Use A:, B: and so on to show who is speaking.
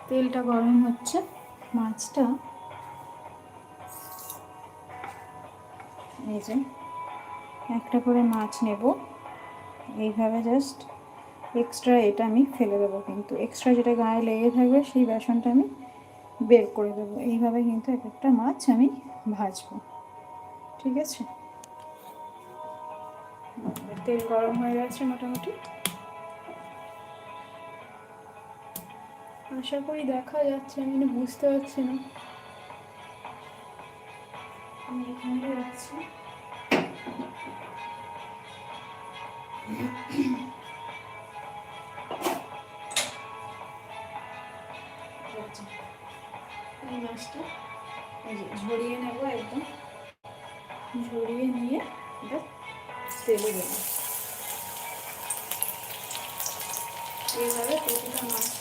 A: তেলটা গরম হচ্ছে, মাছটা এই যে একটা করে মাছ নেব, এইভাবে জাস্ট এক্সট্রা এটা আমি ফেলে দেবো, কিন্তু এক্সট্রা যেটা গায়ে লেগে থাকবে সেই বেসনটা আমি বের করে দেবো। এইভাবে কিন্তু এক একটা মাছ আমি ভাজবো, ঠিক আছে। তেল গরম হয়ে গেছে মোটামুটি, আশা করি দেখা যাচ্ছে, আমি বুঝতে পারছি না। আমি এখানে রাখছি। এই মাছটা এই যে ঝরিয়ে নেব, একদম ঝরিয়ে নিয়ে এটা তেলে দেবো। এইভাবে প্রতিটা মাছ